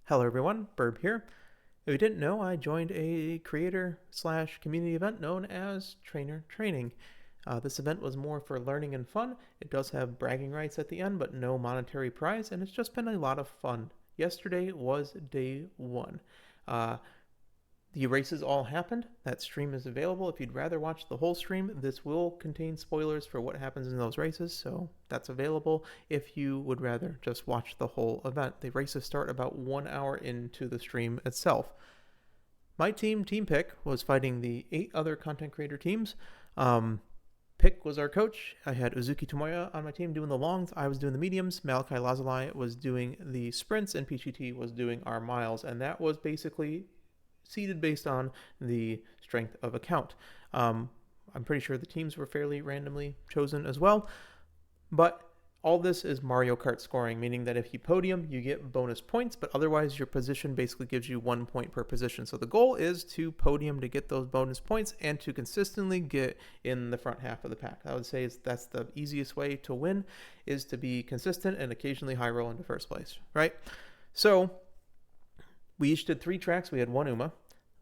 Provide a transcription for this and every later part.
Hello everyone, Burb here. If you didn't know, I joined a creator/community event known as Trainer Training. This event was more for learning and fun. It does have bragging rights at the end, but no monetary prize, and it's just been a lot of fun. Yesterday was day one. Uh, the races all happened. That stream is available. If you'd rather watch the whole stream, this will contain spoilers for what happens in those races, so that's available if you would rather just watch the whole event. The races start about 1 hour into the stream itself. My team, Team Pick, was fighting the 8 other content creator teams. Pick was our coach. I had Uzuki Tomoya on my team doing the longs. I was doing the mediums. Malachi Lazalai was doing the sprints, and PGT was doing our miles. And that was basically seeded based on the strength of account. I'm pretty sure the teams were fairly randomly chosen as well. But all this is Mario Kart scoring, meaning that if you podium, you get bonus points, but otherwise your position basically gives you 1 point per position. So the goal is to podium to get those bonus points and to consistently get in the front half of the pack. I would say that's the easiest way to win, is to be consistent and occasionally high roll into first place, right? So we each did 3 tracks. We had 1 Uma.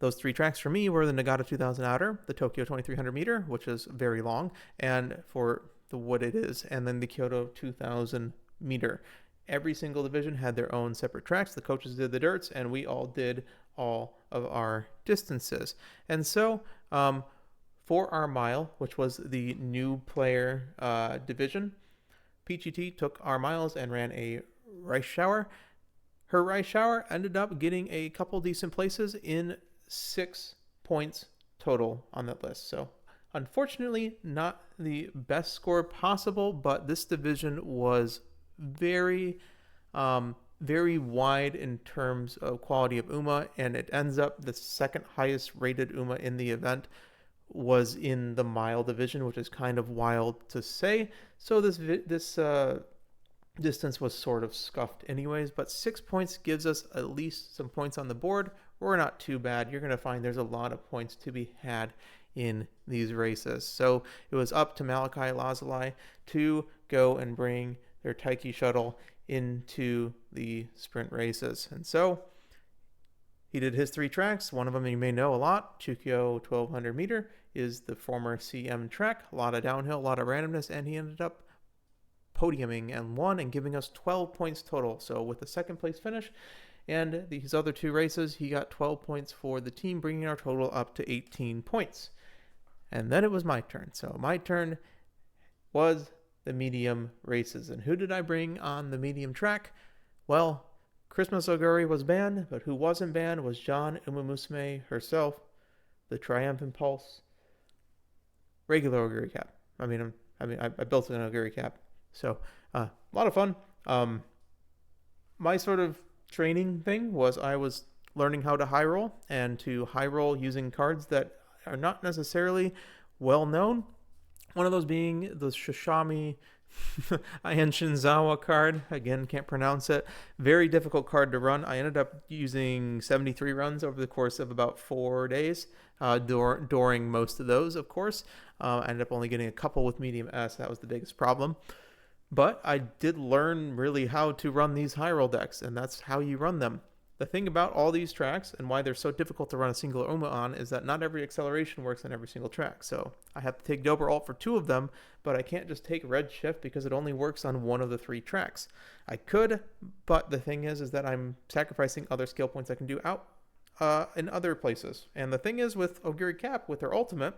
Those 3 tracks for me were the Niigata 2000 outer, the Tokyo 2300 meter, which is very long, and for what it is, and then the Kyoto 2000 meter. Every single division had their own separate tracks. The coaches did the dirts, and we all did all of our distances. And so for our mile, which was the new player division, PGT took our miles and ran a rice shower. Her rice shower ended up getting a couple decent places in 6 points total on that list. So unfortunately, not the best score possible, but this division was very, very wide in terms of quality of Uma, and it ends up the second highest rated Uma in the event was in the mile division, which is kind of wild to say. So this distance was sort of scuffed anyways, but 6 points gives us at least some points on the board. We're not too bad. You're going to find there's a lot of points to be had in these races. So it was up to Malachi Lazalai to go and bring their Taiki shuttle into the sprint races. And so he did his 3 tracks. One of them you may know a lot, Chukyo 1200 meter, is the former CM track. A lot of downhill, a lot of randomness, and he ended up podiuming and won and giving us 12 points total. So with the second place finish and these other 2 races, he got 12 points for the team, bringing our total up to 18 points. And then it was my turn. So my turn was the medium races. And who did I bring on the medium track? Well, Christmas Oguri was banned, but who wasn't banned was John Umamusume herself, the Triumphant Pulse regular Oguri cap. I built an Oguri cap. So a lot of fun. My sort of training thing was I was learning how to high roll, and to high roll using cards that are not necessarily well known. One of those being the Shishami Ayan Shinzawa card. Again, can't pronounce it. Very difficult card to run. I ended up using 73 runs over the course of about 4 days, during most of those, of course. I ended up only getting a couple with medium S. That was the biggest problem. But I did learn really how to run these high roll decks, and that's how you run them. The thing about all these tracks and why they're so difficult to run a single Uma on is that not every acceleration works on every single track. So I have to take dober alt for 2 of them, but I can't just take red shift because it only works on 1 of the 3 tracks. I could, but the thing is that I'm sacrificing other skill points I can do out in other places. And the thing is with Oguri Cap, with her ultimate,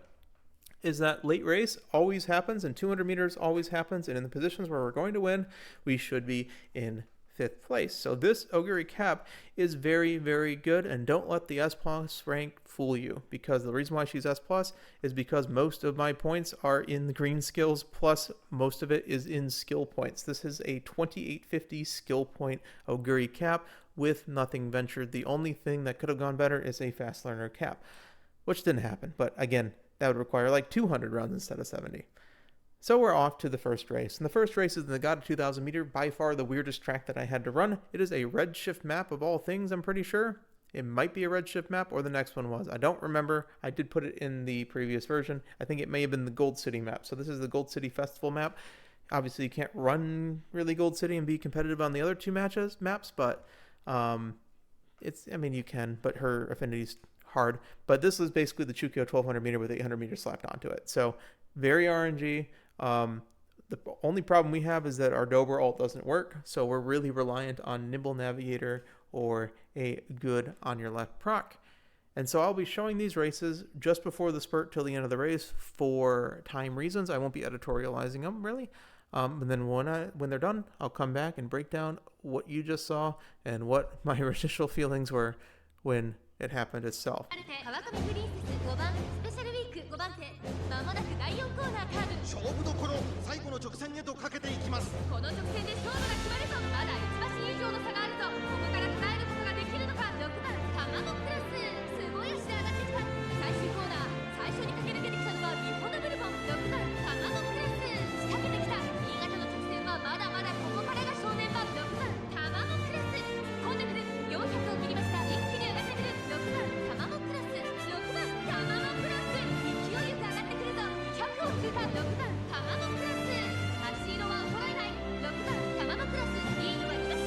is that late race always happens, and 200 meters always happens, and in the positions where we're going to win, we should be in 5th place. So this Oguri Cap is very, very good, and don't let the S plus rank fool you, because the reason why she's S plus is because most of my points are in the green skills, plus most of it is in skill points. This is a 2850 skill point Oguri Cap with nothing ventured. The only thing that could have gone better is a fast learner cap, which didn't happen, but again, that would require like 200 runs instead of 70. So we're off to the first race. And the first race is the Niigata 2000 meter, by far the weirdest track that I had to run. It is a redshift map of all things, I'm pretty sure. It might be a redshift map, or the next one was. I don't remember. I did put it in the previous version. I think it may have been the Gold City map. So this is the Gold City Festival map. Obviously, you can't run really Gold City and be competitive on the other 2 maps, but I mean, you can, but her affinity's hard. But this is basically the Chukyo 1200 meter with 800 meters slapped onto it. So very RNG. The only problem we have is that our dober alt doesn't work. So we're really reliant on Nimble Navigator or a good on your left proc. And so I'll be showing these races just before the spurt till the end of the race for time reasons. I won't be editorializing them really. And then when they're done, I'll come back and break down what you just saw and what my initial feelings were when it happened itself. 勝負どころ最後の直線へとかけていきます。この直線で勝負が決まるぞ。まだ1馬身以上の差があるぞ。ここから捉えることができるのか。6番卵クラスすごい足で上がってきた。最終コーナー最初に駆け抜けてきたのはビホドブルボン。6番卵クラス仕掛けてきた。新潟の直線はまだまだここからが正念場。6番卵クラス混んでくる。400を切りました。一気に上がってくる。6番卵クラス6番卵クラス勢いよく上がってくるぞ。100を通過。6番卵クラス足色は衰えない。6番卵クラスリードは2馬身。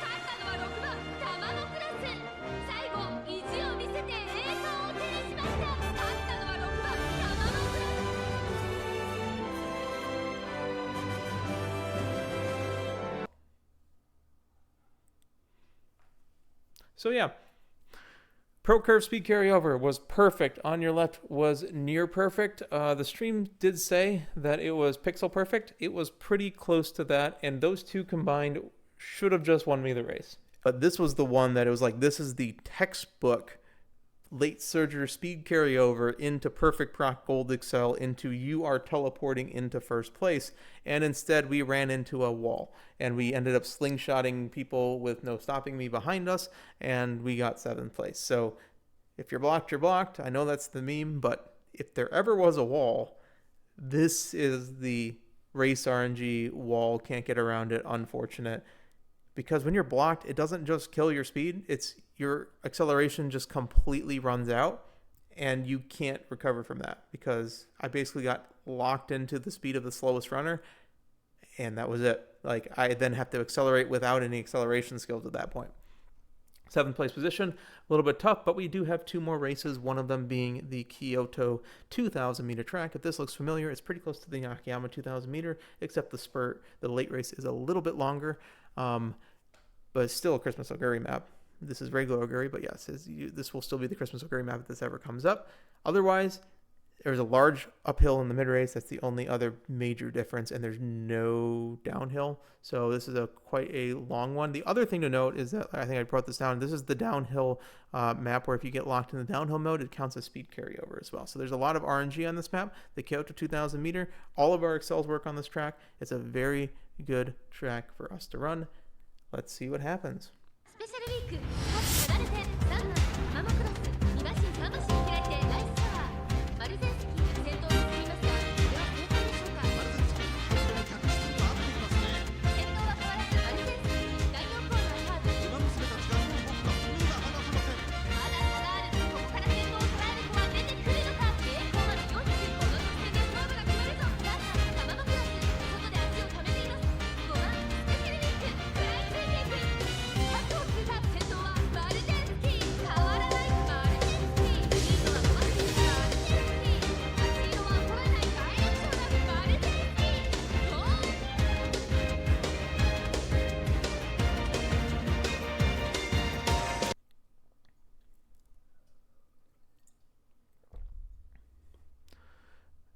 勝ったのは6番卵クラス。最後意地を見せて栄冠を手にしました。勝ったのは6番卵クラス。So yeah, Pro Curve speed carryover was perfect. On your left was near perfect. The stream did say that it was pixel perfect. It was pretty close to that, and those two combined should have just won me the race. But this was the one that it was like, this is the textbook late surger speed carryover into perfect proc gold excel into you are teleporting into first place. And instead we ran into a wall and we ended up slingshotting people with no stopping me behind us, and we got 7th place. So if you're blocked, you're blocked. I know that's the meme, but if there ever was a wall, this is the race RNG wall. Can't get around it, unfortunate. Because when you're blocked, it doesn't just kill your speed, it's your acceleration just completely runs out and you can't recover from that, because I basically got locked into the speed of the slowest runner and that was it. Like, I then have to accelerate without any acceleration skills at that point. 7th place position, a little bit tough, but we do have 2 more races, one of them being the Kyoto 2,000 meter track. If this looks familiar, it's pretty close to the Nakayama 2,000 meter, except the spurt, the late race, is a little bit longer, but it's still a Christmas Oguri map. This is regular Oguri, but yes, this will still be the Christmas Oguri map if this ever comes up. Otherwise, there's a large uphill in the mid-race. That's the only other major difference, and there's no downhill. So this is quite a long one. The other thing to note is that, I think I brought this down, this is the downhill map where if you get locked in the downhill mode, it counts as speed carryover as well. So there's a lot of RNG on this map. The Kyoto 2,000 meter, all of our excels work on this track. It's a very good track for us to run. Let's see what happens.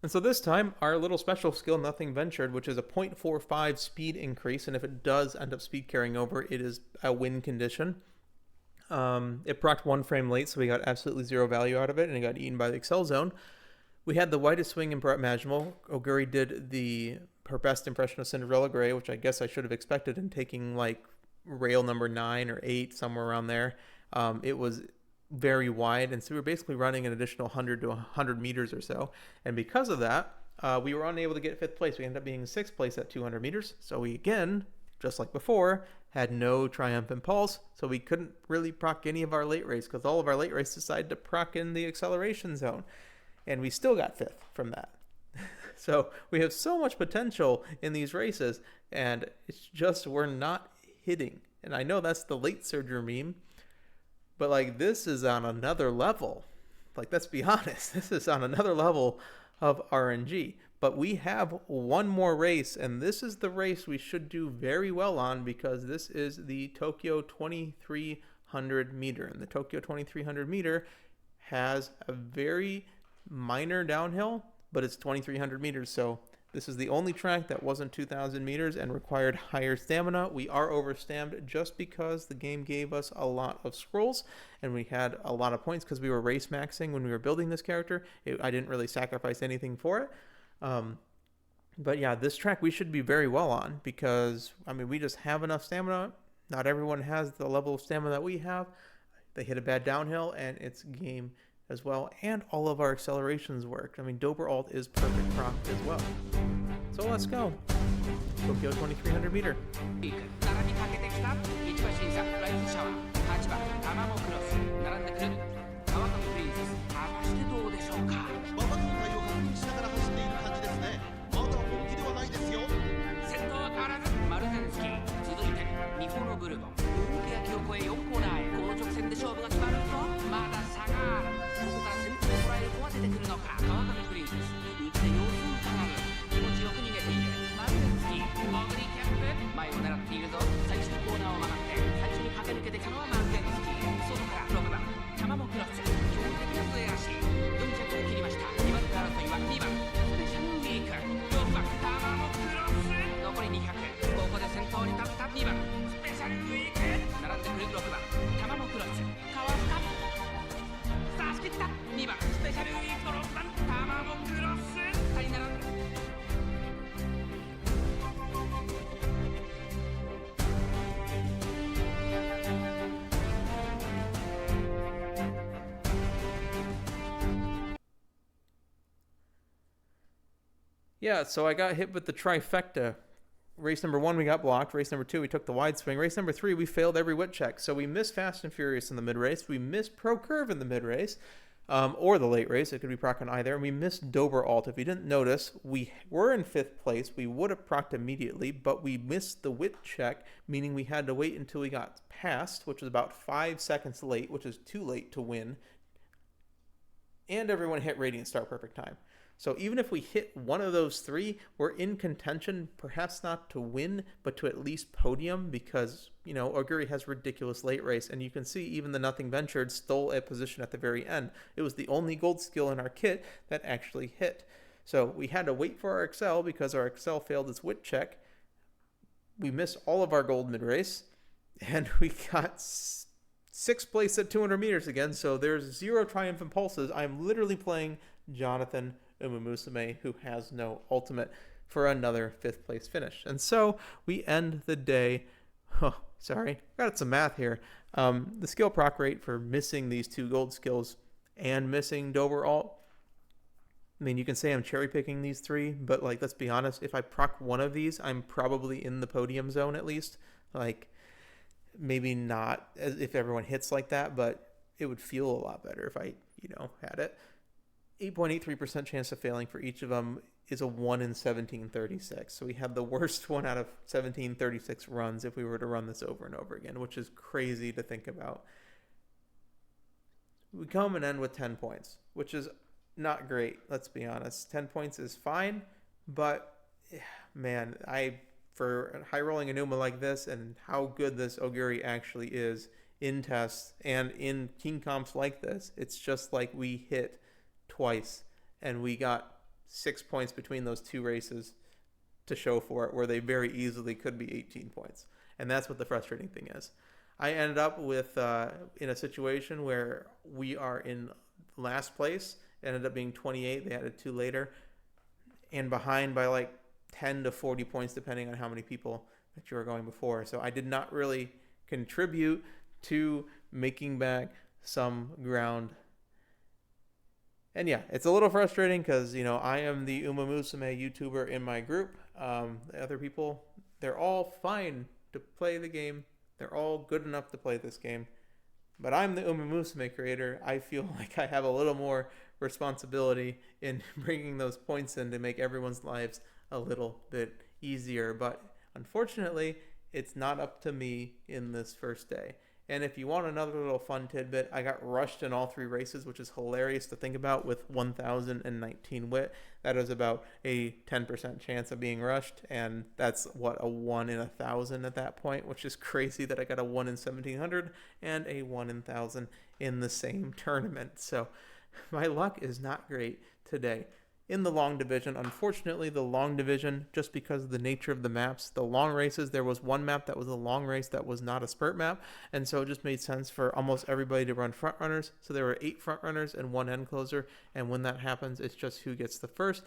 And so this time, our little special skill, Nothing Ventured, which is a 0.45 speed increase, and if it does end up speed carrying over, it is a win condition. It procced 1 frame late, so we got absolutely 0 value out of it, and it got eaten by the Excel Zone. We had the widest swing imaginable. Oguri did her best impression of Cinderella Gray, which I guess I should have expected in taking like rail number 9 or 8, somewhere around there. It was very wide, and so we were basically running an additional 100 to 100 meters or so, and because of that, we were unable to get 5th place. We ended up being 6th place at 200 meters, so we again, just like before, had no triumphant pulse, so we couldn't really proc any of our late race, because all of our late race decided to proc in the acceleration zone, and we still got 5th from that. So we have so much potential in these races, and it's just we're not hitting. And I know that's the late surger meme, but like this is on another level. Like, let's be honest, this is on another level of RNG. But we have one more race, and this is the race we should do very well on, because this is the Tokyo 2300 meter. And the Tokyo 2300 meter has a very minor downhill, but it's 2300 meters. So this is the only track that wasn't 2000 meters and required higher stamina. We are overstammed just because the game gave us a lot of scrolls and we had a lot of points because we were race maxing when we were building this character. I didn't really sacrifice anything for it. But yeah, this track we should be very well on, because I mean, we just have enough stamina. Not everyone has the level of stamina that we have. They hit a bad downhill and it's game as well, and all of our accelerations worked. I mean, dober alt is perfect proc as well. So let's go. Tokyo 2300 meter. Yeah, so I got hit with the trifecta. Race number 1, we got blocked. Race number 2, we took the wide swing. Race number 3, we failed every wit check. So we missed Fast and Furious in the mid-race. We missed Pro Curve in the mid-race, or the late race. It could be proc on either. And we missed dober alt. If you didn't notice, we were in 5th place. We would have procced immediately, but we missed the wit check, meaning we had to wait until we got past, which was about 5 seconds late, which is too late to win. And everyone hit Radiant Star perfect time. So even if we hit one of those 3, we're in contention, perhaps not to win, but to at least podium, because, you know, Oguri has ridiculous late race. And you can see even the Nothing Ventured stole a position at the very end. It was the only gold skill in our kit that actually hit. So we had to wait for our Excel because our Excel failed its wit check. We missed all of our gold mid-race, and we got 6th place at 200 meters again. So there's 0 triumphant pulses. I'm literally playing Jonathan Umamusume, who has no ultimate, for another 5th place finish. And so we end the day. Oh, sorry, got some math here. The skill proc rate for missing these 2 gold skills and missing dober alt. I mean, you can say I'm cherry picking these 3, but like, let's be honest, if I proc one of these, I'm probably in the podium zone at least. Like, maybe not as if everyone hits like that, but it would feel a lot better if I, had it. 8.83% chance of failing for each of them is a 1 in 1736. So we have the worst 1 out of 1736 runs if we were to run this over and over again, which is crazy to think about. We come and end with 10 points, which is not great, let's be honest. 10 points is fine, but man, for high rolling Enuma like this and how good this Oguri actually is in tests and in King Comps like this, it's just like we hit twice and we got 6 points between those 2 races to show for it, where they very easily could be 18 points. And that's what the frustrating thing is. I ended up with in a situation where we are in last place. It ended up being 28. They added 2 later, and behind by like 10 to 40 points depending on how many people that you were going before. So I did not really contribute to making back some ground. And yeah, it's a little frustrating because, I am the Umamusume YouTuber in my group. The other people, they're all fine to play the game. They're all good enough to play this game. But I'm the Umamusume creator. I feel like I have a little more responsibility in bringing those points in to make everyone's lives a little bit easier. But unfortunately, it's not up to me in this first day. And if you want another little fun tidbit, I got rushed in all 3 races, which is hilarious to think about with 1,019 wit. That is about a 10% chance of being rushed, and that's what, a 1 in 1,000 at that point, which is crazy that I got a 1 in 1,700 and a 1 in 1,000 in the same tournament. So my luck is not great today. In the long division, unfortunately, the long division, just because of the nature of the maps, the long races, there was one map that was a long race that was not a spurt map, and so it just made sense for almost everybody to run front runners. So there were 8 front runners and 1 end closer, and when that happens, it's just who gets the first.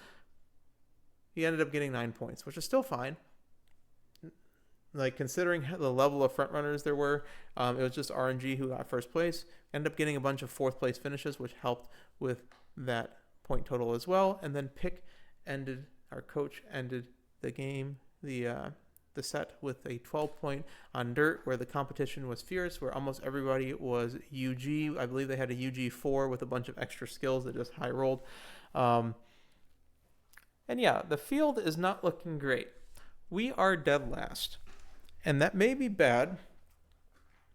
He ended up getting 9 points, which is still fine. Like, considering the level of front runners there were, it was just RNG who got first place. Ended up getting a bunch of 4th place finishes, which helped with that point total as well. And then our coach ended the game, the set with a 12 point on dirt, where the competition was fierce, where almost everybody was UG. I believe they had a UG4 with a bunch of extra skills that just high rolled. And yeah, the field is not looking great. We are dead last, and that may be bad,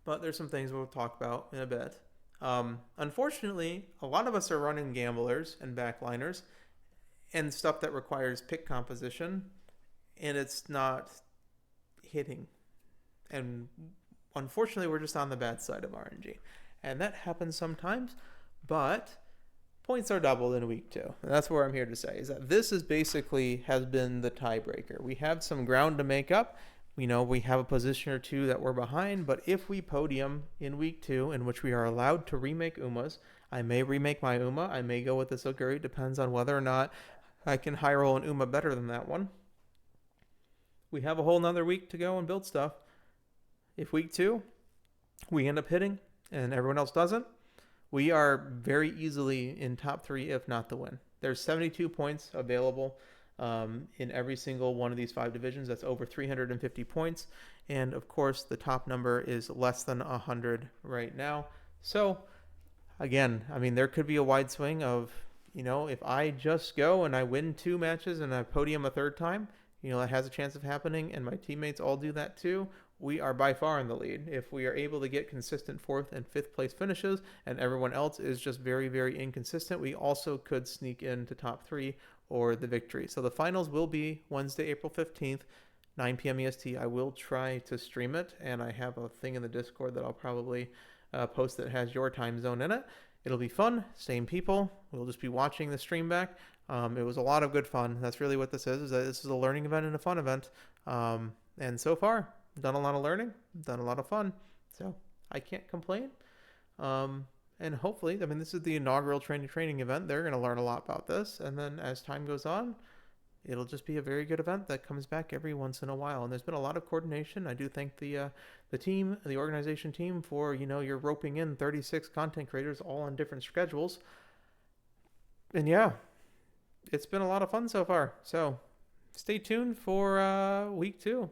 but there's some things we'll talk about in a bit. Unfortunately, a lot of us are running gamblers and backliners and stuff that requires pick composition, and it's not hitting. And unfortunately, we're just on the bad side of RNG. And that happens sometimes, but points are doubled in week 2. And that's what I'm here to say, is that this is basically has been the tiebreaker. We have some ground to make up. We know we have a position or 2 that we're behind, but if we podium in week 2, in which we are allowed to remake Umas, I may remake my Uma, I may go with the Suguri, depends on whether or not I can high roll an Uma better than that one. We have a whole nother week to go and build stuff. If week 2, we end up hitting and everyone else doesn't, we are very easily in top 3, if not the win. There's 72 points available in every single one of these 5 divisions. That's over 350 points. And of course, the top number is less than 100 right now. So again, I mean, there could be a wide swing of, if I just go and I win 2 matches and I podium a 3rd time, that has a chance of happening, and my teammates all do that too. We are by far in the lead. If we are able to get consistent 4th and 5th place finishes and everyone else is just very, very inconsistent, we also could sneak into top 3 or the victory. So the finals will be Wednesday, April 15th, 9 p.m. EST. I will try to stream it, and I have a thing in the Discord that I'll probably post that has your time zone in it. It'll be fun, same people. We'll just be watching the stream back. It was a lot of good fun. That's really what this is that this is a learning event and a fun event. And so far, done a lot of learning, done a lot of fun. So I can't complain. And hopefully, this is the inaugural training event. They're going to learn a lot about this. And then as time goes on, it'll just be a very good event that comes back every once in a while. And there's been a lot of coordination. I do thank the team, the organization team, for, you're roping in 36 content creators all on different schedules. And yeah, it's been a lot of fun so far. So stay tuned for week 2,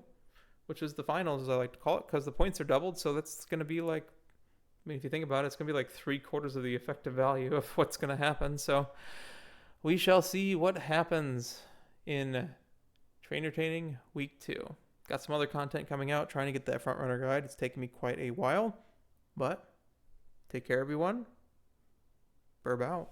which is the finals, as I like to call it, because the points are doubled. So that's going to be like, if you think about it, it's going to be like 3/4 of the effective value of what's going to happen. So we shall see what happens in Trainer Training week 2. Got some other content coming out, trying to get that front runner guide. It's taken me quite a while, but take care, everyone. Burb out.